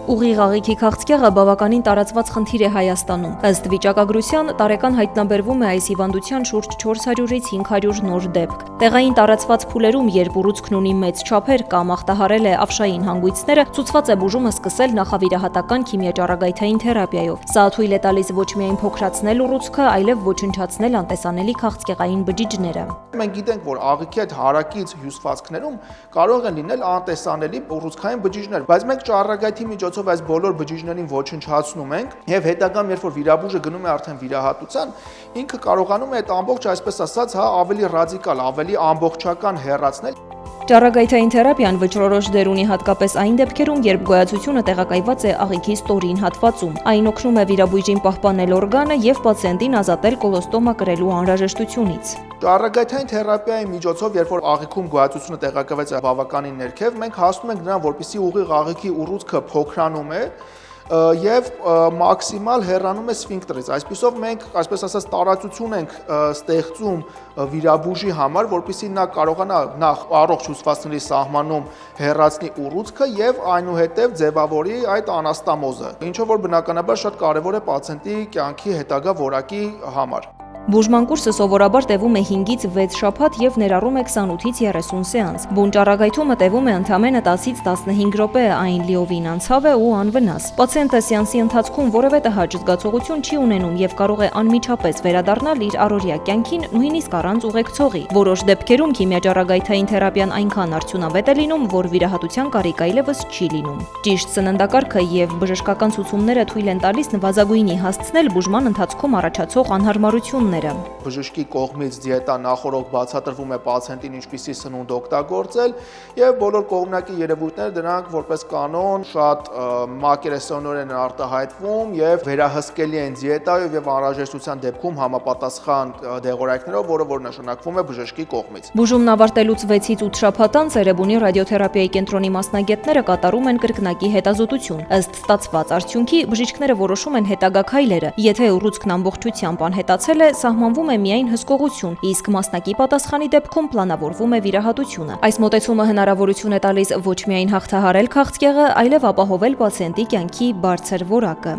Ուղիղ աղիքի քաղցկեղը բավականին տարածված խնդիր է Հայաստանում։ Ըստ վիճակագրության, տարեկան հայտնաբերվում է այս հիվանդության շուրջ 400-ից 500 նոր դեպք։ Տեղային տարածված փուլերում, երբ ուռուցքն ունի մեծ չափեր կամ ախտահարել է ավշային հանգույցները, ցուցված է բուժումը սկսել նախավիրահատական քիմիաճառագայթային թերապիայով։ Սա թույլ է տալիս ոչ միայն փոքրացնել ուռուցքը, այլև ոչնչացնել անտեսանելի քաղցկեղային բջիջները։ Մենք գիտենք, որ աղիքի այդ հարակից հյուսվածքներում կարող են լինել անտեսանելի ուռուցքային բջիջներ, բայց մենք ճառագայթի միջոցով այս բոլոր բջիջներին ոչնչացնում ենք եւ հետագայում երբ որ վիրաբույժը գնում է արդեն վիրահատության, ինքը կարողանում է այդ ամբողջ, այսպես ասած, ավելի ռադիկալ, ավելի ամբողջական հեռացնել։ Ճառագայթային թերապիան վճռորոշ դեր ունի հատկապես այն դեպքերում, երբ գոյացությունը տեղակայված է աղիքի ստորին հատվածում։ Այն օգնում է վիրաբույժին պահպանել օրգանը եւ պացիենտին ազատել կոլոստոմա կրելու անհրաժեշտությունից։ Ճառագայթային թերապիայի միջոցով, երբ որ աղիքում գոյացությունը տեղակայված է բավականին ներքև, մենք հասնում ենք նրան, որպեսզի ուղիղ աղիքի ուռուցքը փոքրանում է եւ մաքսիմալ հեռանում է սֆինկտրից։ Այսպիսով մենք, այսպես ասած, տարածություն ենք ստեղծում վիրաբույժի համար, որպեսզի նա կարողանա նախ առողջ հյուսվածքների սահմանում հեռացնի ուռուցքը եւ այնուհետեւ ձևավորի այդ անաստամոզը, ինչը որ բնականաբար շատ կարեւոր է պացիենտի կյանքի հետագա որակի համար։ Բուժման կուրսը սովորաբար տևում է 5-ից 6 շաբաթ եւ ներառում է 28-ից 30 սեանս։ Բուն ճառագայթումը տևում է ընդամենը 10-ից 15 րոպե, այն լիովին անցավ է ու անվնաս։ Պացիենտը սեանսի ընթացքում որևէ տհաճ զգացողություն չի ունենում եւ կարող է անմիջապես վերադառնալ իր առօրյա կյանքին, նույնիսկ առանց ուղեկցողի։ Որոշ դեպքերում քիմիաճառագայթային թերապիան այնքան արդյունավետ է լինում, որ վիրահատության կարիք այլևս չի լինում։ Ճիշտ սննդակարգը եւ բժշկական ցուցումները թույլ են տալիս նվազագույնի հասցնել բուժման ընթացքում առաջացող անհարմարությունները։ Բժշկի կողմից դիետա նախորդ բացատրվում է պացիենտին ինչպիսի սնունդ օգտագործել եւ բոլոր կողմնակի երևույթները դրանք որպես կանոն շատ մակերեսոնորեն արտահայտվում եւ վերահսկելի են դիետայով եւ անհրաժեշտության դեպքում համապատասխան դեղորայքներով, որը որ նշանակվում է բժշկի կողմից։ Բուժումն ավարտելուց 6-ից 8 շաբաթ անց Էրեբունի ռադիոթերապիայի կենտրոնի մասնագետները կատարում են կրկնակի հետազոտություն։ Ըստ ստացված արդյունքի, բժիշկները որոշում են հետագա քայլերը։ Եթե ուռուցքն ամբողջությամբ անհետացել է, սահմանվում է միայն հսկողություն, իսկ մասնակի պատասխանի դեպքում պլանավորվում է վիրահատությունը։ Այս մոտեցումը հնարավորություն է տալիս ոչ միայն հաղթահարել քաղցկեղը, այլև ապահովել պացիենտի կյանքի բարձր որակը։